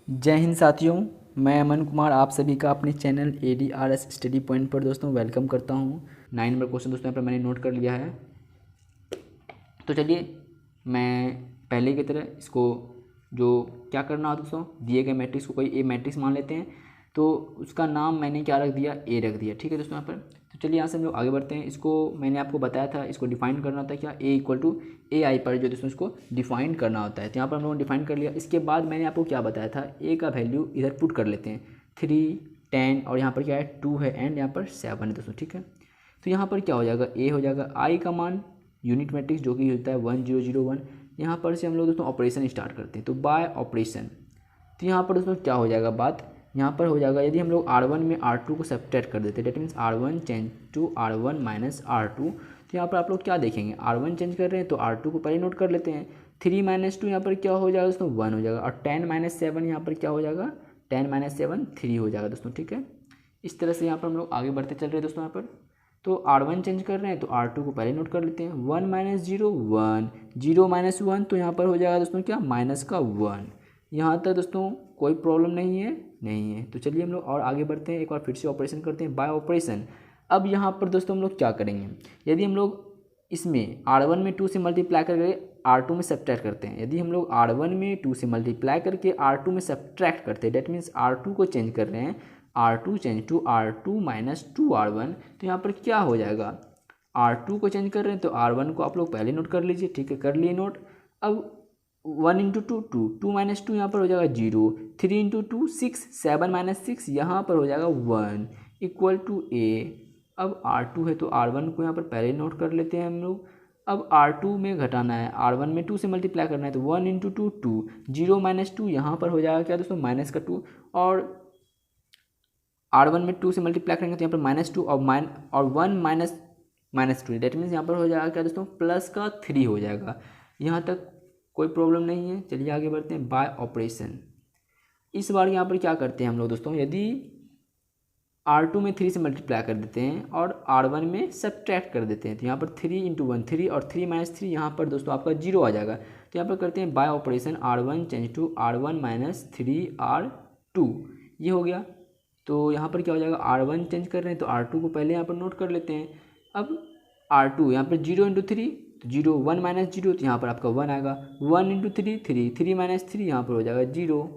जय हिंद साथियों, मैं अमन कुमार आप सभी का अपने चैनल ADRS स्टडी पॉइंट पर दोस्तों वेलकम करता हूं। 9 नंबर क्वेश्चन दोस्तों यहाँ पर मैंने नोट कर लिया है। तो चलिए मैं पहले की तरह इसको जो क्या करना है दोस्तों, दिए गए मैट्रिक्स को कोई ए मैट्रिक्स मान लेते हैं। तो उसका नाम मैंने क्या रख दिया, ए रख दिया। ठीक है दोस्तों यहाँ पर। तो चलिए यहाँ से हम लोग आगे बढ़ते हैं। इसको मैंने आपको बताया था, इसको डिफाइन करना होता है क्या, ए इक्वल टू ए आई पर जो दोस्तों इसको डिफाइन करना होता है। तो यहाँ पर हम लोगों ने डिफाइन कर लिया। इसके बाद मैंने आपको क्या बताया था, ए का वैल्यू इधर पुट कर लेते हैं 3, 10 और यहाँ पर क्या है 2 है एंड यहाँ पर 7 है दोस्तों। ठीक है, तो यहाँ पर क्या हो जाएगा, ए हो जाएगा आई का मान यूनिट मैट्रिक्स जो कि होता है 1 0 0 1। यहाँ पर से हम लोग दोस्तों ऑपरेशन स्टार्ट करते हैं। तो बाय ऑपरेशन, तो यहाँ पर दोस्तों क्या हो जाएगा बात, यहाँ पर हो जाएगा यदि हम लोग R1 में R2 को सब्ट्रैक्ट कर देते हैं, that means R1 change to R1 minus R2। तो यहाँ पर आप लोग क्या देखेंगे, R1 चेंज कर रहे हैं तो R2 को पहले नोट कर लेते हैं। 3 - 2 यहाँ पर क्या हो जाएगा दोस्तों, 1 हो जाएगा। और 10 - 7 यहाँ पर क्या हो जाएगा, 10 - 7 3 हो जाएगा दोस्तों। ठीक है, इस तरह से यहाँ पर हम लोग आगे बढ़ते चल रहे हैं दोस्तों। यहाँ पर तो R1 चेंज कर रहे हैं तो R2 को पहले नोट कर लेते हैं। 1 - 0 1, 0 - 1 तो यहाँ पर हो जाएगा दोस्तों क्या, माइनस का 1। यहाँ तक दोस्तों कोई प्रॉब्लम नहीं है। तो चलिए हम लोग और आगे बढ़ते हैं, एक बार फिर से ऑपरेशन करते हैं बाय ऑपरेशन। अब यहाँ पर दोस्तों हम लोग क्या करेंगे, यदि हम लोग इसमें R1 में 2 से मल्टीप्लाई करके R2 में सब्ट्रैक्ट करते हैं, यदि हम लोग R1 में 2 से मल्टीप्लाई करके R2 में सब्ट्रैक्ट करते हैं, डेट मीन्स R2 को चेंज कर रहे हैं, R2 change to R2 minus 2R1। तो यहाँ पर क्या हो जाएगा, R2 को चेंज कर रहे हैं तो R1 को आप लोग पहले नोट कर लीजिए। ठीक है, कर लिए नोट। अब 1 × 2 2, 2 - 2 यहाँ पर हो जाएगा 0, 3 × 2 6, 7 - 6 यहाँ पर हो जाएगा 1 इक्वल टू ए। अब R2 है तो R1 को यहाँ पर पहले नोट कर लेते हैं हम लोग। अब R2 में घटाना है, R1 में 2 से मल्टीप्लाई करना है तो 1 × 2 2, 0 - 2 यहाँ पर हो जाएगा क्या दोस्तों, माइनस का 2। और R1 में 2 से मल्टीप्लाई करेंगे तो यहाँ पर -2 और 1 - -2, डेट मीन्स यहाँ पर हो जाएगा क्या दोस्तों, प्लस का 3 हो जाएगा। यहाँ तक कोई प्रॉब्लम नहीं है। चलिए आगे बढ़ते हैं बाय ऑपरेशन। इस बार यहाँ पर क्या करते हैं हम लोग दोस्तों, यदि R2 में 3 से मल्टीप्लाई कर देते हैं और R1 में सब्ट्रैक्ट कर देते हैं तो यहाँ पर 3 × 1 3 और 3 - 3 यहाँ पर दोस्तों आपका 0 आ जाएगा। तो यहाँ पर करते हैं by operation, R1 change to R1 minus 3R2, ये हो गया। तो यहाँ पर क्या हो जाएगा, R1 चेंज कर रहे हैं तो R2 को पहले यहाँ पर नोट कर लेते हैं। अब R2 यहाँ पर 0 × 3 तो 0, 1 - 0 तो यहाँ पर आपका 1 आएगा। 1 × 3 3, 3 - 3 यहाँ पर हो जाएगा 0।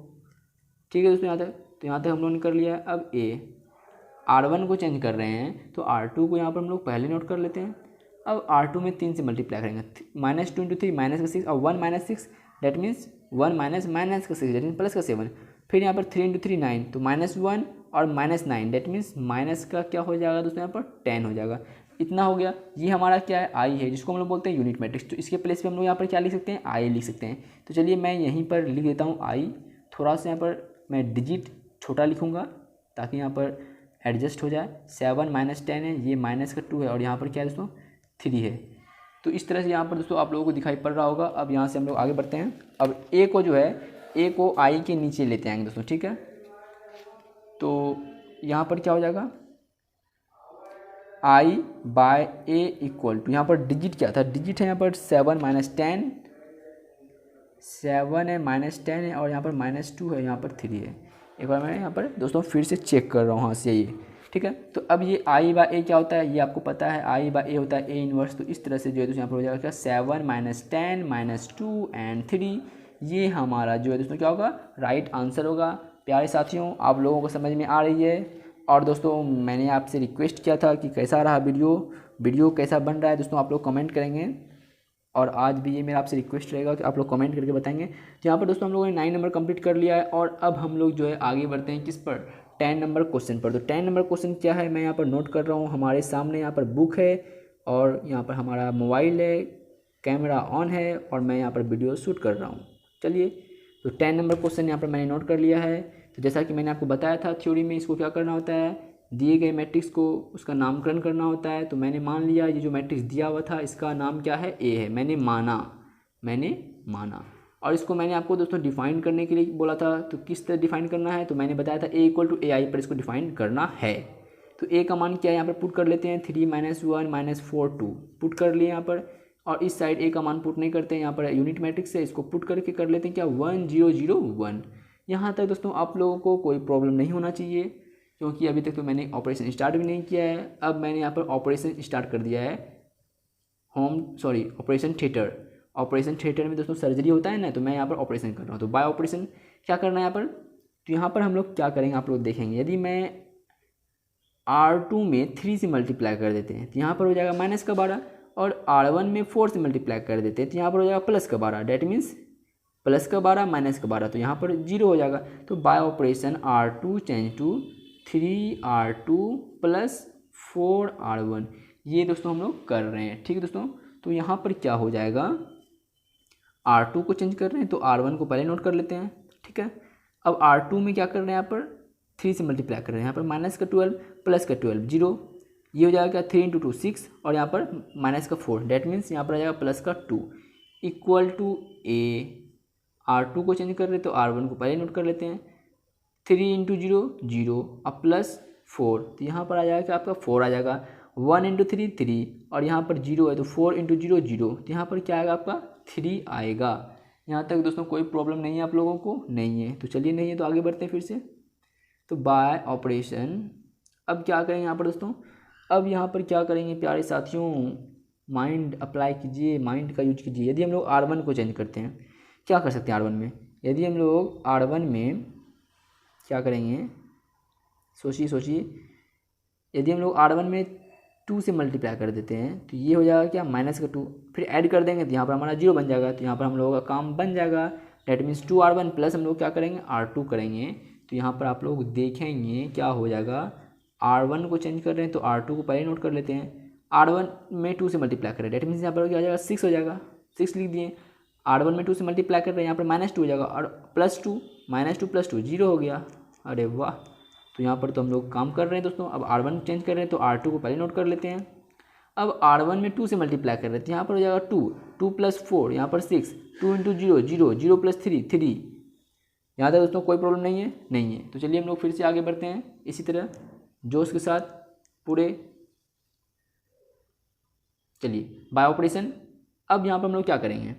ठीक है दोस्तों, यहाँ तक तो यहाँ तक हम लोग ने कर लिया है। अब R1 को चेंज कर रहे हैं तो R2 को यहाँ पर हम लोग पहले नोट कर लेते हैं। अब R2 में 3 से मल्टीप्लाई करेंगे, -2 × 3 माइनस का 6 और 1 - 6, डेट मीन्स 1 माइनस का 6 डेट मीन्स प्लस का 7। फिर यहाँ पर 3 × 3 9 तो -1 और -9 डेट मीन्स माइनस का क्या हो जाएगा दोस्तों, यहाँ पर 10 हो जाएगा। इतना हो गया। ये हमारा क्या है, आई है, जिसको हम लोग बोलते हैं यूनिट मैट्रिक्स। तो इसके प्लेस पे हम लोग यहाँ पर क्या लिख सकते हैं, आई लिख सकते हैं। तो चलिए मैं यहीं पर लिख देता हूँ आई। थोड़ा सा यहाँ पर मैं डिजिट छोटा लिखूँगा ताकि यहाँ पर एडजस्ट हो जाए। 7 - 10 है, ये माइनस का 2 है और यहाँ पर क्या है दोस्तों 3 है। तो इस तरह से यहाँ पर दोस्तों आप लोगों को दिखाई पड़ रहा होगा। अब यहाँ से हम लोग आगे बढ़ते हैं। अब ए को जो है, ए को आई के नीचे लेते आएंगे दोस्तों। ठीक है, तो यहाँ पर क्या हो जाएगा, आई बाय ए इक्वल टू, यहाँ पर डिजिट क्या था, डिजिट है यहाँ पर 7 - 10, 7 है -10 है और यहाँ पर -2 है, यहाँ पर 3 है। एक बार मैं यहाँ पर दोस्तों फिर से चेक कर रहा हूँ हाँ से ये। ठीक है, तो अब ये आई बाय ए क्या होता है, ये आपको पता है, आई बाय ए होता है ए इनवर्स। तो इस तरह से जो है दोस्तों यहाँ पर हो जाएगा क्या, 7 - 10 - 2 एंड 3। ये हमारा जो है दोस्तों क्या होगा, राइट आंसर होगा। प्यारे साथियों, आप लोगों को समझ में आ रही है। और दोस्तों मैंने आपसे रिक्वेस्ट किया था कि कैसा रहा वीडियो कैसा बन रहा है दोस्तों, आप लोग कमेंट करेंगे। और आज भी ये मेरा आपसे रिक्वेस्ट रहेगा कि आप लोग कमेंट करके बताएंगे। तो यहाँ पर दोस्तों हम लोगों ने 9 नंबर कंप्लीट कर लिया है और अब हम लोग जो है आगे बढ़ते हैं किस पर, 10 नंबर क्वेश्चन पर। तो 10 नंबर क्वेश्चन क्या है, मैं यहाँ पर नोट कर रहा हूँ। हमारे सामने यहाँ पर बुक है और यहाँ पर हमारा मोबाइल है, कैमरा ऑन है और मैं यहाँ पर वीडियो शूट कर रहा हूँ। चलिए, तो 10 नंबर क्वेश्चन यहाँ पर मैंने नोट कर लिया है। तो जैसा कि मैंने आपको बताया था थ्योरी में, इसको क्या करना होता है, दिए गए मैट्रिक्स को उसका नामकरण करना होता है। तो मैंने मान लिया ये जो मैट्रिक्स दिया हुआ था इसका नाम क्या है, ए है। मैंने माना और इसको मैंने आपको दोस्तों डिफाइन करने के लिए बोला था। तो किस तरह डिफाइन करना है, तो मैंने बताया था ए इक्वल टू ए आई पर इसको डिफाइन करना है। तो ए का मान क्या है, यहाँ पर पुट कर लेते हैं 3 - 1 - 4 2 पुट कर लिए यहाँ पर। और इस साइड ए का मान पुट नहीं करते हैं, यहाँ पर यूनिट मैट्रिक्स है, इसको पुट करके कर लेते हैं क्या, 1 0 0 1। यहाँ तक दोस्तों आप लोगों को कोई प्रॉब्लम नहीं होना चाहिए, क्योंकि अभी तक तो मैंने ऑपरेशन स्टार्ट भी नहीं किया है। अब मैंने यहाँ पर ऑपरेशन स्टार्ट कर दिया है ऑपरेशन थिएटर। ऑपरेशन थिएटर में दोस्तों सर्जरी होता है ना, तो मैं यहाँ पर ऑपरेशन कर रहा हूँ। तो बाय ऑपरेशन क्या करना है यहाँ पर, तो यहाँ पर हम लोग क्या करेंगे आप लोग देखेंगे। यदि मैं R2 में 3 से मल्टीप्लाई कर देते हैं तो यहाँ पर हो जाएगा -12, और R1 में 4 से मल्टीप्लाई कर देते हैं तो यहाँ पर हो जाएगा +12। डैट मीन्स +12 -12, तो यहाँ पर 0 हो जाएगा। तो bye operation R2 change to 3R2 + 4R1, ये दोस्तों हम लोग कर रहे हैं। ठीक है दोस्तों, तो यहाँ पर क्या हो जाएगा, R2 को चेंज कर रहे हैं तो R1 को पहले नोट कर लेते हैं। ठीक है, अब R2 में क्या कर रहे हैं, यहाँ पर 3 से मल्टीप्लाई कर रहे हैं। यहाँ पर -12 +12 0, ये हो जाएगा 3 × 2 6, और यहाँ पर -4, डैट मीन्स यहाँ पर आ जाएगा +2 इक्वल टू A। R2 को चेंज कर रहे हैं तो R1 को पहले नोट कर लेते हैं। 3 × 0 0, अब +4, तो यहाँ पर आ जाएगा कि आपका 4 आ जाएगा। 1 × 3 3, और यहाँ पर 0 है तो 4 × 0 0, तो यहाँ पर क्या आएगा आपका 3 आएगा। यहाँ तक दोस्तों कोई प्रॉब्लम नहीं है आप लोगों को, नहीं है तो चलिए, नहीं है तो आगे बढ़ते हैं फिर से। तो बाय ऑपरेशन अब क्या करेंगे यहाँ पर दोस्तों, अब यहाँ पर क्या करेंगे प्यारे साथियों, माइंड अप्लाई कीजिए, माइंड का यूज कीजिए। यदि हम लोग R1 को चेंज करते हैं, क्या कर सकते हैं R1 में, यदि हम लोग R1 में क्या करेंगे, सोचिए, यदि हम लोग R1 में 2 से मल्टीप्लाई कर देते हैं तो ये हो जाएगा क्या -2, फिर ऐड कर देंगे तो यहाँ पर हमारा 0 बन जाएगा, तो यहाँ पर हम लोगों का काम बन जाएगा। डैट मीन्स 2R1 प्लस हम लोग क्या करेंगे R2 करेंगे, तो यहाँ पर आप लोग देखेंगे क्या हो जाएगा। R1 को चेंज कर रहे हैं तो R2 को पहले नोट कर लेते हैं। R1 में 2 से मल्टीप्लाई कर रहे हैं, डैट मीन्स यहाँ पर क्या हो जाएगा 6 हो जाएगा, 6 लिख दिए। R1 में 2 से मल्टीप्लाई कर रहे हैं, यहाँ पर -2 हो जाएगा, और +2 -2 + 2 0 हो गया। अरे वाह, तो यहाँ पर तो हम लोग काम कर रहे हैं दोस्तों। अब R1 चेंज कर रहे हैं तो R2 को पहले नोट कर लेते हैं। अब R1 में 2 से मल्टीप्लाई कर रहे हैं तो यहाँ पर हो जाएगा 2 + 4, यहाँ पर 6, 2 × 0 0, 0 + 3 3। यहाँ तक दोस्तों कोई प्रॉब्लम नहीं है, नहीं है। तो चलिए हम लोग फिर से आगे बढ़ते हैं इसी तरह जोश के साथ पूरे। चलिए बाय ऑपरेशन अब यहाँ पर हम लोग क्या करेंगे,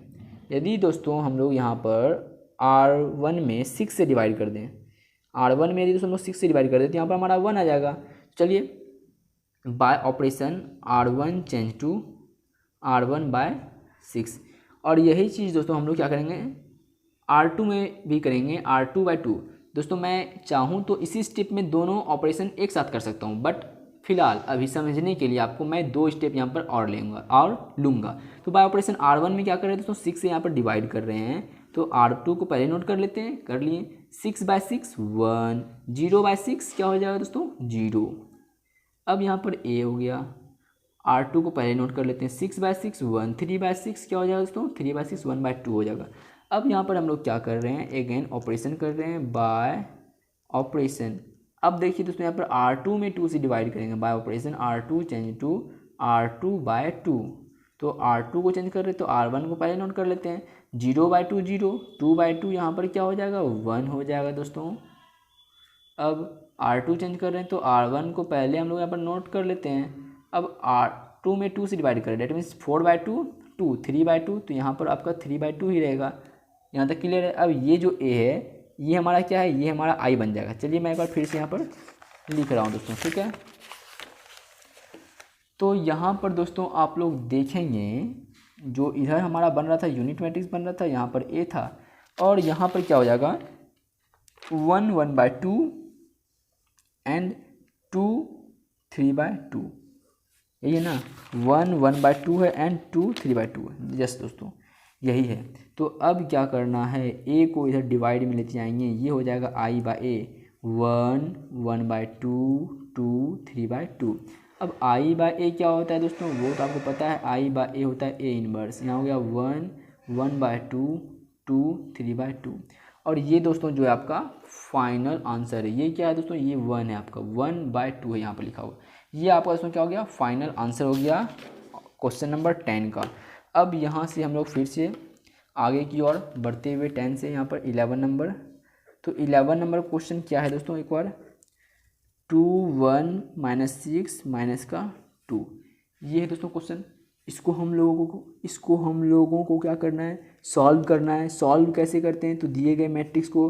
यदि दोस्तों हम लोग यहाँ पर R1 में 6 से डिवाइड कर दें, R1 में यदि दोस्तों हम लोग 6 से डिवाइड कर दें तो यहाँ पर हमारा 1 आ जाएगा। चलिए bye operation R1 change to R1/6, और यही चीज़ दोस्तों हम लोग क्या करेंगे R2 में भी करेंगे, R2/2। दोस्तों मैं चाहूँ तो इसी स्टेप में दोनों ऑपरेशन एक साथ कर सकता हूँ, बट फिलहाल अभी समझने के लिए आपको मैं 2 स्टेप यहाँ पर और लूँगा। तो बाय ऑपरेशन R1 में क्या कर रहे हैं दोस्तों, 6 से यहाँ पर डिवाइड कर रहे हैं, तो R2 को पहले नोट कर लेते हैं, कर लिए। 6/6 1, 0/6 क्या हो जाएगा दोस्तों 0। अब यहाँ पर A हो गया, R2 को पहले नोट कर लेते हैं, 6/6 1, 3/6 क्या हो जाएगा दोस्तों 3/6 1/2 हो जाएगा। अब यहाँ पर हम लोग क्या कर रहे हैं, अगेन ऑपरेशन कर रहे हैं बाय ऑपरेशन। अब देखिए दोस्तों यहाँ पर R2 में 2 से डिवाइड करेंगे, bye operation R2 change to R2/2। तो R2 को चेंज कर रहे हैं तो R1 को पहले नोट कर लेते हैं, 0/2 0, 2/2 यहाँ पर क्या हो जाएगा 1 हो जाएगा दोस्तों। अब R2 चेंज कर रहे हैं तो R1 को पहले हम लोग यहाँ पर नोट कर लेते हैं। अब R2 में 2 से डिवाइड कर रहे हैं, डेट मीन्स 4/2 2, 3/2, तो यहाँ पर आपका 3/2 ही रहेगा। यहाँ तक क्लियर है। अब ये जो A है ये हमारा क्या है, ये हमारा I बन जाएगा। चलिए मैं एक बार फिर से यहाँ पर लिख रहा हूँ दोस्तों, ठीक है। तो यहाँ पर दोस्तों आप लोग देखेंगे जो इधर हमारा बन रहा था यूनिट मैट्रिक्स बन रहा था, यहाँ पर A था, और यहाँ पर क्या हो जाएगा 1 1/2 एंड 2 3/2, यही है ना, 1 1/2 है एंड 2 3/2 है। यस दोस्तों यही है। तो अब क्या करना है, A को इधर डिवाइड में लेते जाएंगे, ये हो जाएगा I/A 1 1/2 2 3/2। अब I/A क्या होता है दोस्तों, वो तो आपको पता है, I/A होता है A इनवर्स। यहाँ हो गया 1 1/2 2 3/2, और ये दोस्तों जो है आपका फाइनल आंसर है। ये क्या है दोस्तों, ये 1 है आपका, 1/2 है यहाँ पर लिखा हुआ। ये आपका दोस्तों क्या हो गया, फाइनल आंसर हो गया क्वेश्चन नंबर 10 का। अब यहाँ से हम लोग फिर से आगे की ओर बढ़ते हुए 10 से यहाँ पर 11 नंबर। तो 11 नंबर क्वेश्चन क्या है दोस्तों, एक बार 2 1 -6 -2, ये है दोस्तों क्वेश्चन। इसको हम लोगों को क्या करना है, सॉल्व करना है। सॉल्व कैसे करते हैं, तो दिए गए मैट्रिक्स को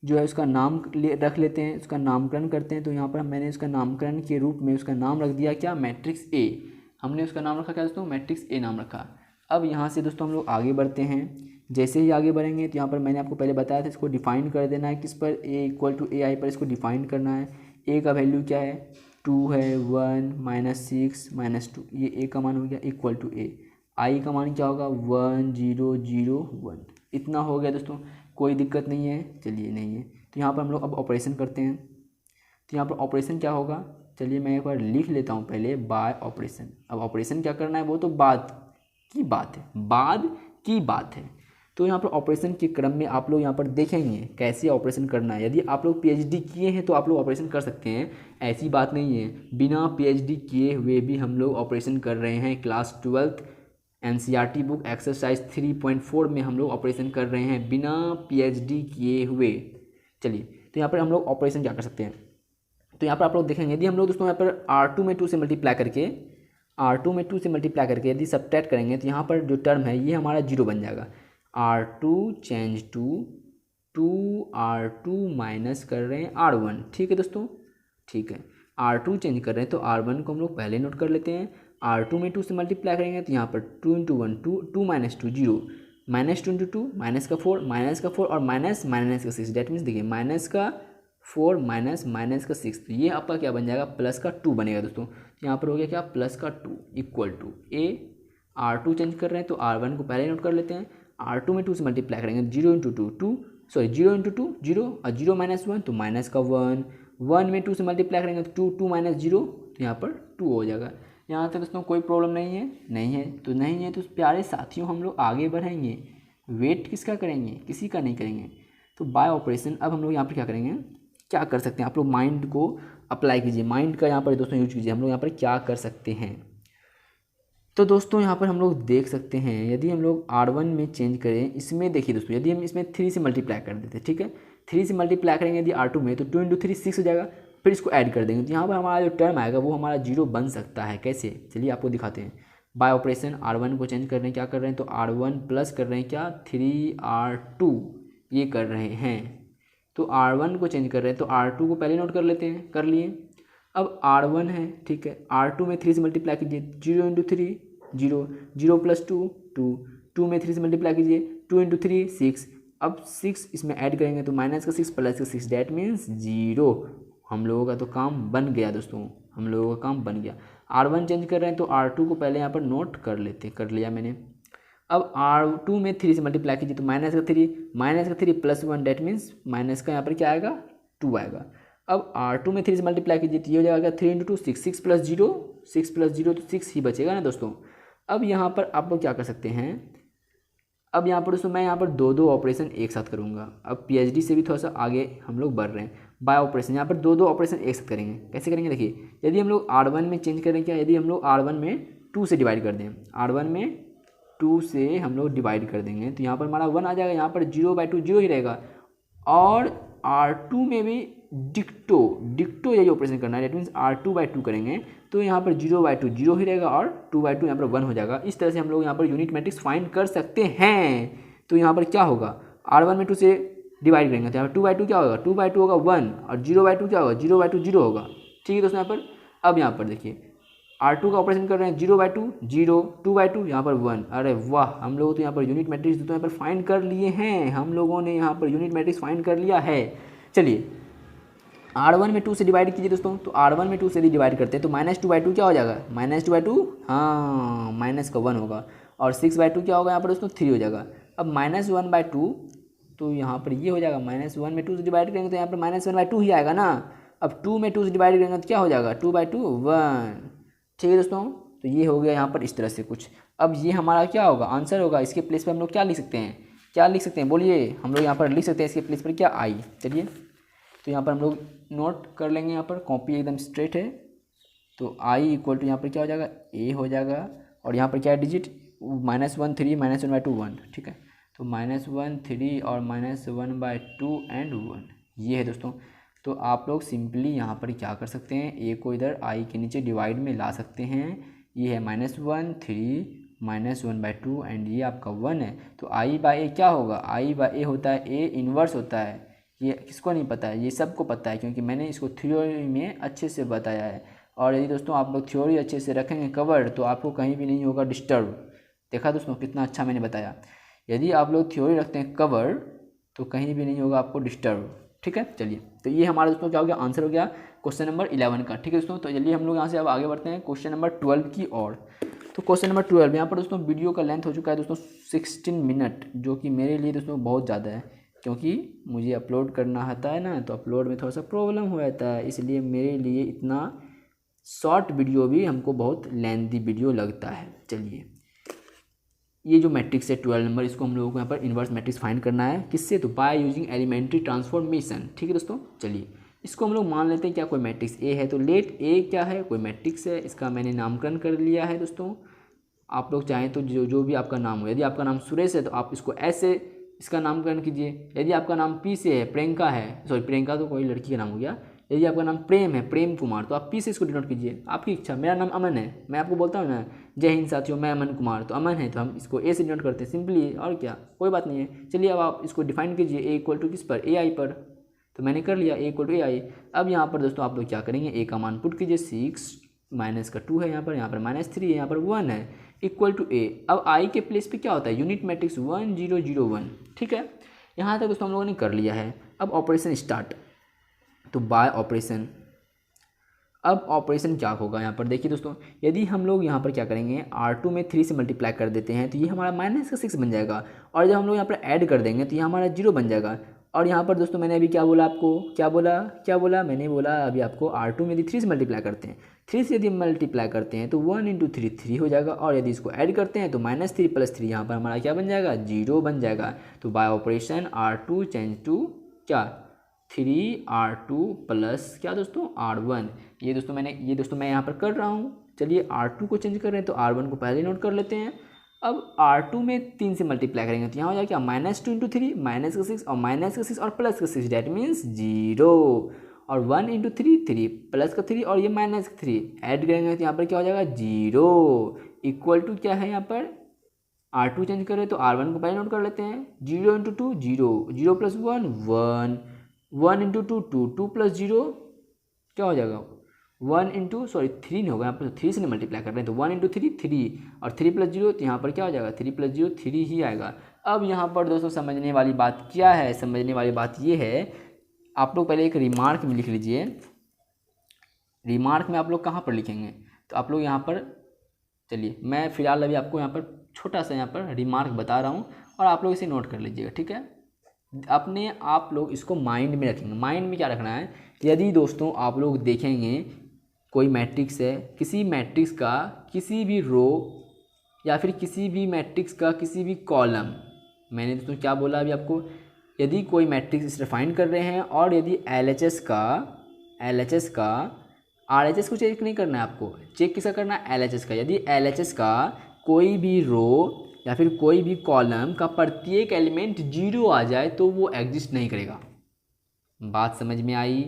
जो है उसका नाम रख लेते हैं, उसका नामकरण करते हैं। तो यहाँ पर मैंने उसका नामकरण के रूप में उसका नाम रख दिया क्या, मैट्रिक्स ए। हमने उसका नाम रखा क्या दोस्तों, मैट्रिक्स ए नाम रखा। अब यहाँ से दोस्तों हम लोग आगे बढ़ते हैं। जैसे ही आगे बढ़ेंगे तो यहाँ पर मैंने आपको पहले बताया था, इसको डिफाइन कर देना है किस पर, ए इक्वल टू ए आई पर इसको डिफाइन करना है। ए का वैल्यू क्या है, 2 है, 1 -6 -2, ये ए का मान हो गया इक्वल टू ए। आई का मान क्या होगा, 1 0 0 1। इतना हो गया दोस्तों, कोई दिक्कत नहीं है, चलिए नहीं है। तो यहाँ पर हम लोग अब ऑपरेशन करते हैं। तो यहाँ पर ऑपरेशन क्या होगा, चलिए मैं एक बार लिख लेता हूँ पहले, बाय ऑपरेशन। अब ऑपरेशन क्या करना है वो तो बाद की बात है। तो यहाँ पर ऑपरेशन के क्रम में आप लोग यहाँ पर देखेंगे कैसे ऑपरेशन करना है। यदि आप लोग पीएचडी किए हैं तो आप लोग ऑपरेशन कर सकते हैं, ऐसी बात नहीं है। बिना पीएचडी किए हुए भी हम लोग ऑपरेशन कर रहे हैं। Class 12th NCERT book exercise 3.4 में हम लोग ऑपरेशन कर रहे हैं बिना पीएचडी किए हुए। चलिए, तो यहाँ पर हम लोग ऑपरेशन क्या कर सकते हैं, तो यहाँ पर आप लोग देखेंगे, यदि हम लोग दोस्तों यहाँ पर R2 में 2 से मल्टीप्लाई करके यदि सब्ट्रैक्ट करेंगे तो यहाँ पर जो टर्म है ये हमारा 0 बन जाएगा। R2 change to 2R2 minus कर रहे हैं R1, ठीक है दोस्तों, ठीक है। R2 चेंज कर रहे हैं तो R1 को हम लोग पहले नोट कर लेते हैं। R2 में 2 से मल्टीप्लाई करेंगे तो यहाँ पर 2 × 1 2, 2 - 2 0, -2 × 2 -4 और माइनस का 6। डेट मीन्स देखिए -4 - 6, तो ये आपका क्या बन जाएगा, +2 बनेगा दोस्तों। यहाँ पर हो गया क्या, +2 equal to A. R2 change कर रहे हैं तो R1 को पहले नोट कर लेते हैं। R2 में 2 से मल्टीप्लाई करेंगे 0 × 2 2, 0 × 2 0 और 0 - 1 तो -1। 1 में 2 से मल्टीप्लाई करेंगे तो 2 - 0 तो यहाँ पर 2 हो जाएगा। यहाँ तक दोस्तों कोई प्रॉब्लम नहीं है, नहीं है तो प्यारे साथियों हम लोग आगे बढ़ेंगे। वेट किसका करेंगे, किसी का नहीं करेंगे। तो बाय ऑपरेशन अब हम लोग यहाँ पर क्या करेंगे, क्या कर सकते हैं, आप लोग माइंड को अप्लाई कीजिए, माइंड का यहाँ पर दोस्तों यूज कीजिए। हम लोग यहाँ पर क्या कर सकते हैं, तो दोस्तों यहाँ पर हम लोग देख सकते हैं, यदि हम लोग R1 में चेंज करें, इसमें देखिए दोस्तों, यदि हम इसमें 3 से मल्टीप्लाई कर देते हैं, ठीक है, 3 से मल्टीप्लाई करेंगे यदि R2 में तो 2 × 3 6 हो जाएगा। फिर इसको ऐड कर देंगे तो यहाँ पर हमारा जो टर्म आएगा वो हमारा 0 बन सकता है। कैसे, चलिए आपको दिखाते हैं। बाय ऑपरेशन R1 को चेंज कर रहे हैं, क्या कर रहे हैं, तो R1 प्लस कर रहे हैं क्या, 3R2 ये कर रहे हैं। तो R1 को चेंज कर रहे हैं तो R2 को पहले नोट कर लेते हैं, कर लिए। अब R1 है, ठीक है, R2 में 3 से मल्टीप्लाई कीजिए, 0 × 3 0, 0 + 2 2, 2 में 3 से मल्टीप्लाई कीजिए, 2 × 3 6। अब 6 इसमें ऐड करेंगे तो -6 + 6 डेट मीन्स 0। हम लोगों का तो काम बन गया दोस्तों, हम लोगों का काम बन गया। R1 चेंज कर रहे हैं तो R2 को पहले यहाँ पर नोट कर लेते, कर लिया मैंने। अब R2 में 3 से मल्टीप्लाई कीजिए तो -3 + 1 डेट मीन्स माइनस का यहाँ पर क्या आएगा, 2 आएगा। अब R2 में 3 से मल्टीप्लाई कीजिए तो ये हो जाएगा 3 × 2 6, 6 + 0 तो 6 ही बचेगा ना दोस्तों। अब यहाँ पर आप लोग क्या कर सकते हैं, अब यहाँ पर दोस्तों मैं यहाँ पर दो ऑपरेशन एक साथ करूँगा। अब पीएचडी से भी थोड़ा सा आगे हम लोग बढ़ रहे हैं। बाय ऑपरेशन यहाँ पर दो ऑपरेशन एक साथ करेंगे। कैसे करेंगे, देखिए, यदि हम लोग R1 में चेंज करें क्या, यदि हम लोग R1 में 2 से डिवाइड कर दें, R1 में 2 से हम लोग डिवाइड कर देंगे तो यहाँ पर हमारा 1 आ जाएगा। यहाँ पर 0/2 0 ही रहेगा। और R2 में भी डिक्टो यही ऑपरेशन करना है। डेट मीन्स R2/2 करेंगे तो यहाँ पर 0/2 0 ही रहेगा और 2/2 यहाँ पर 1 हो जाएगा। इस तरह से हम लोग यहाँ पर यूनिट मैट्रिक्स फाइंड कर सकते हैं। तो यहाँ पर क्या होगा, R1 में 2 से डिवाइड करेंगे तो यहाँ पर 2/2 क्या होगा, 2/2 होगा 1 और 0/2 क्या होगा, 0/2 0 होगा। ठीक है दोस्तों, यहाँ पर अब यहाँ पर देखिए R2 का ऑपरेशन कर रहे हैं 0/2 0, 2/2 यहाँ पर 1। अरे वाह, हम लोग तो यहाँ पर यूनिट मैट्रिक्स तो यहाँ पर फाइंड कर लिए हैं, हम लोगों ने यहाँ पर यूनिट मैट्रिक्स फाइंड कर लिया है। चलिए, R1 में 2 से डिवाइड कीजिए दोस्तों, तो R1 में 2 से डिवाइड करते हैं तो -2/2 क्या हो जाएगा, -2/2 हाँ माइनस का 1 होगा। और 6/2 क्या होगा यहाँ पर दोस्तों, 3 हो जाएगा। अब -1/2 तो यहाँ पर ये हो जाएगा, -1 में 2 से डिवाइड करेंगे तो यहाँ पर -1/2 ही आएगा ना। अब 2 में 2 से डिवाइड करेंगे तो क्या हो जाएगा, 2/2 1। ठीक है दोस्तों, तो ये हो गया यहाँ पर इस तरह से कुछ। अब ये हमारा क्या होगा, आंसर होगा। इसके प्लेस पर हम लोग क्या लिख सकते हैं, क्या लिख सकते हैं बोलिए, हम लोग यहाँ पर लिख सकते हैं इसके प्लेस पर क्या, आई। चलिए, तो यहाँ पर हम लोग नोट कर लेंगे, यहाँ पर कॉपी एकदम स्ट्रेट है तो आई इक्वल टू यहाँ पर क्या हो जाएगा, ए हो जाएगा। और यहाँ पर क्या है डिजिट, -1 3 -1/2 1। ठीक है, तो -1 3 और -1/2 एंड 1 ये है दोस्तों। तो आप लोग सिंपली यहाँ पर क्या कर सकते हैं, ए को इधर आई के नीचे डिवाइड में ला सकते हैं। ये है -1 3 -1/2 एंड ये आपका 1 है। तो i/a क्या होगा, i/a होता है ए इन्वर्स होता है, ये किसको नहीं पता है? ये सबको पता है, क्योंकि मैंने इसको थ्योरी में अच्छे से बताया है। और यदि दोस्तों आप लोग थ्योरी अच्छे से रखेंगे कवर, तो आपको कहीं भी नहीं होगा डिस्टर्ब। देखा दोस्तों कितना अच्छा मैंने बताया। यदि आप लोग थ्योरी रखते हैं कवर, तो कहीं भी नहीं होगा आपको डिस्टर्ब। ठीक है, चलिए, तो ये हमारा दोस्तों क्या हो गया, आंसर हो गया क्वेश्चन नंबर 11 का। ठीक है दोस्तों, तो चलिए हम लोग यहाँ से अब आगे बढ़ते हैं क्वेश्चन नंबर 12 की ओर। तो क्वेश्चन नंबर 12 यहाँ पर दोस्तों वीडियो का लेंथ हो चुका है दोस्तों 16 मिनट, जो कि मेरे लिए दोस्तों बहुत ज़्यादा है, क्योंकि मुझे अपलोड करना आता है ना, तो अपलोड में थोड़ा सा प्रॉब्लम हो जाता है, इसलिए मेरे लिए इतना शॉर्ट वीडियो भी हमको बहुत लेंथी वीडियो लगता है। चलिए, ये जो मैट्रिक्स है 12 नंबर, इसको हम लोगों को यहाँ पर इन्वर्स मैट्रिक्स फाइंड करना है। किससे? तो बाय यूजिंग एलिमेंट्री ट्रांसफॉर्मेशन। ठीक है दोस्तों, चलिए इसको हम लोग मान लेते हैं क्या कोई मैट्रिक्स ए है, तो लेट ए क्या है, कोई मैट्रिक्स है, इसका मैंने नामकरण कर लिया है दोस्तों। आप लोग चाहें तो जो भी आपका नाम हो, यदि आपका नाम सुरेश है तो आप इसको ऐसे इसका नामकरण कीजिए। यदि आपका नाम पी से है, प्रियंका है, सॉरी प्रियंका तो कोई लड़की का नाम हो गया। यदि आपका नाम प्रेम है, प्रेम कुमार, तो आप पी से इसको डिनोट कीजिए, आपकी इच्छा। मेरा नाम अमन है, मैं आपको बोलता हूँ ना जय हिंद साथियों, मैं अमन कुमार, तो अमन है तो हम इसको ए से डिनोट करते हैं सिंपली, और क्या, कोई बात नहीं है। चलिए अब आप इसको डिफाइन कीजिए, ए इक्वल टू किस पर, ए आई पर, तो मैंने कर लिया ए इक्वल टू ए आई। अब यहाँ पर दोस्तों आप लोग क्या करेंगे, ए का मान पुट कीजिए, 6 माइनस का 2 है यहाँ पर -3 है, यहाँ पर 1 है, इक्वल टू ए। अब आई के प्लेस पे क्या होता है, यूनिट मैट्रिक्स 1 0 0 1। ठीक है, यहाँ तक दोस्तों हम लोगों ने कर लिया है। अब ऑपरेशन स्टार्ट, तो बाय ऑपरेशन। अब ऑपरेशन क्या होगा यहाँ पर देखिए दोस्तों, यदि हम लोग यहाँ पर क्या करेंगे, R2 में 3 से मल्टीप्लाई कर देते हैं, तो ये हमारा -6 बन जाएगा। और जब हम लोग यहाँ पर ऐड कर देंगे तो ये हमारा 0 बन जाएगा। और यहाँ पर दोस्तों मैंने अभी क्या बोला आपको, क्या बोला मैंने बोला अभी आपको, R2 में यदि 3 से मल्टीप्लाई करते हैं, 3 से यदि मल्टीप्लाई करते हैं तो 1 × 3 3 हो जाएगा। और यदि इसको ऐड करते हैं तो -3 + 3 यहाँ पर हमारा क्या बन जाएगा, 0 बन जाएगा। तो bye operation R2 change to क्या, 3R2 प्लस क्या दोस्तों, R1। ये दोस्तों मैं यहाँ पर कर रहा हूँ। चलिए R2 को चेंज कर रहे हैं, तो R1 को पहले नोट कर लेते हैं। अब R2 में 3 से मल्टीप्लाई करेंगे तो यहाँ हो जाएगा क्या, -2 × 3 -6 और -6 और +6, डैट मीन्स 0। और 1 × 3 3 +3 और ये -3 ऐड करेंगे तो यहाँ पर क्या हो जाएगा, 0 इक्वल टू क्या है यहाँ पर, R2 चेंज करें तो R1 को पहले नोट कर लेते हैं, 0 × 2 0, 0 + 1 1, 1 × 2 2, 2 + 0 क्या हो जाएगा, 3 नहीं होगा, यहाँ पर 3 से नहीं मल्टीप्लाई कर रहे हैं, तो 1 × 3 3 और 3 + 0, तो यहाँ पर क्या हो जाएगा, 3 + 0 3 ही आएगा। अब यहाँ पर दोस्तों समझने वाली बात क्या है, समझने वाली बात ये है, आप लोग पहले एक रिमार्क में लिख लीजिए। रिमार्क में आप लोग कहाँ पर लिखेंगे, तो आप लोग यहाँ पर, चलिए मैं फ़िलहाल अभी आपको यहाँ पर छोटा सा यहाँ पर रिमार्क बता रहा हूँ, और आप लोग इसे नोट कर लीजिएगा। ठीक है, अपने आप लोग इसको माइंड में रखेंगे। माइंड में क्या रखना है, यदि दोस्तों आप लोग देखेंगे कोई मैट्रिक्स है, किसी मैट्रिक्स का किसी भी रो या फिर किसी भी मैट्रिक्स का किसी भी कॉलम, मैंने दोस्तों क्या बोला अभी आपको, यदि कोई मैट्रिक्स इस फाइंड कर रहे हैं और यदि LHS का RHS को चेक नहीं करना है आपको, चेक किसका करना है, LHS का। यदि LHS का कोई भी रो या फिर कोई भी कॉलम का प्रत्येक एलिमेंट 0 आ जाए तो वो एग्जिस्ट नहीं करेगा। बात समझ में आई,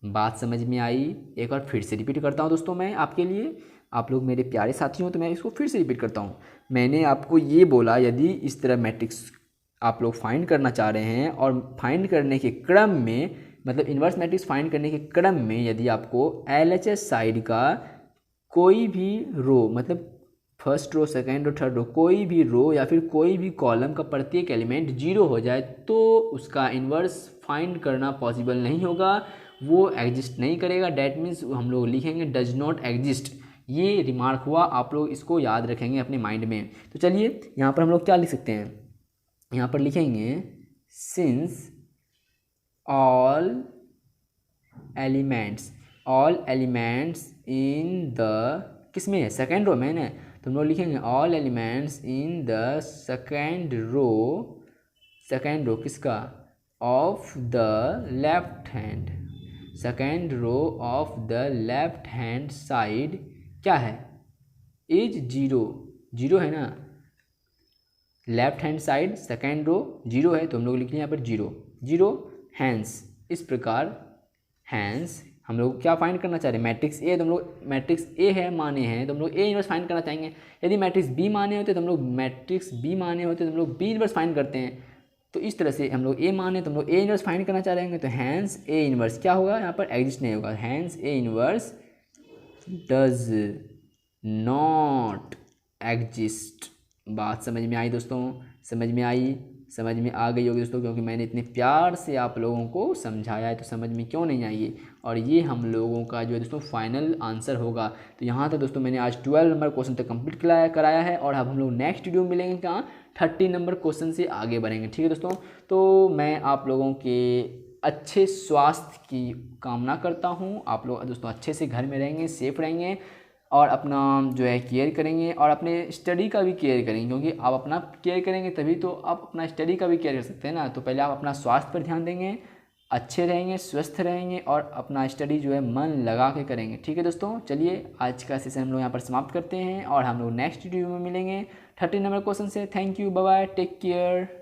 बात समझ में आई। एक बार फिर से रिपीट करता हूँ दोस्तों मैं आपके लिए, आप लोग मेरे प्यारे साथी हो तो मैं इसको फिर से रिपीट करता हूँ। मैंने आपको ये बोला, यदि इस तरह मैट्रिक्स आप लोग फाइंड करना चाह रहे हैं और फाइंड करने के क्रम में, मतलब इन्वर्स मैट्रिक्स फाइंड करने के क्रम में यदि आपको LHS साइड का कोई भी रो, मतलब first row, second row, third row, कोई भी रो या फिर कोई भी कॉलम का प्रत्येक एलिमेंट 0 हो जाए तो उसका इन्वर्स फाइंड करना पॉसिबल नहीं होगा, वो एग्जिस्ट नहीं करेगा। डैट मीन्स हम लोग लिखेंगे डज नॉट एग्जिस्ट। ये रिमार्क हुआ, आप लोग इसको याद रखेंगे अपने माइंड में। तो चलिए यहाँ पर हम लोग क्या लिख सकते हैं, यहाँ पर लिखेंगे since all elements in the, किस में है, सेकेंड रो में ना, तो हम लोग लिखेंगे all elements in the second row किसका, of the left hand, second row of the left hand side क्या है, इज 0 है ना, left hand side second row 0 है, तो हम लोग लिख लें यहाँ पर 0 हैंस। इस प्रकार हैंस हम लोग क्या फाइंड करना चाह रहे हैं, मैट्रिक्स ए, तो हम लोग मैट्रिक्स ए है माने हैं तो हम लोग ए इन्वर्स फाइंड करना चाहेंगे। यदि मैट्रिक्स बी माने होते तो हम लोग मैट्रिक्स बी माने होते तो हम लोग बी इन्वर्स फाइंड करते हैं। तो इस तरह से हम लोग ए माने तो हम लोग ए इनवर्स फाइंड करना चाह रहे हैं, तो हैंस ए इनवर्स क्या होगा, यहाँ पर एग्जिस्ट नहीं होगा, hence A inverse does not exist. बात समझ में आई दोस्तों, समझ में आई, समझ में आ गई होगी दोस्तों, क्योंकि मैंने इतने प्यार से आप लोगों को समझाया है, तो समझ में क्यों नहीं आई है। और ये हम लोगों का जो है दोस्तों फाइनल आंसर होगा। तो यहाँ तक दोस्तों मैंने आज 12 नंबर क्वेश्चन तक कंप्लीट कराया है, और अब हम लोग नेक्स्ट वीडियो में मिलेंगे कहाँ, 30 नंबर क्वेश्चन से आगे बढ़ेंगे, ठीक है दोस्तों। तो मैं आप लोगों के अच्छे स्वास्थ्य की कामना करता हूँ। आप लोग दोस्तों अच्छे से घर में रहेंगे, सेफ रहेंगे, और अपना जो है केयर करेंगे, और अपने स्टडी का भी केयर करेंगे, क्योंकि आप अपना केयर करेंगे तभी तो आप अपना स्टडी का भी केयर कर सकते हैं ना। तो पहले आप अपना स्वास्थ्य पर ध्यान देंगे, अच्छे रहेंगे, स्वस्थ रहेंगे, और अपना स्टडी जो है मन लगा के करेंगे, ठीक है दोस्तों। चलिए आज का सेशन हम लोग यहाँ पर समाप्त करते हैं, और हम लोग नेक्स्ट वीडियो में मिलेंगे 30 नंबर क्वेश्चन से। Thank you, bye bye, take care.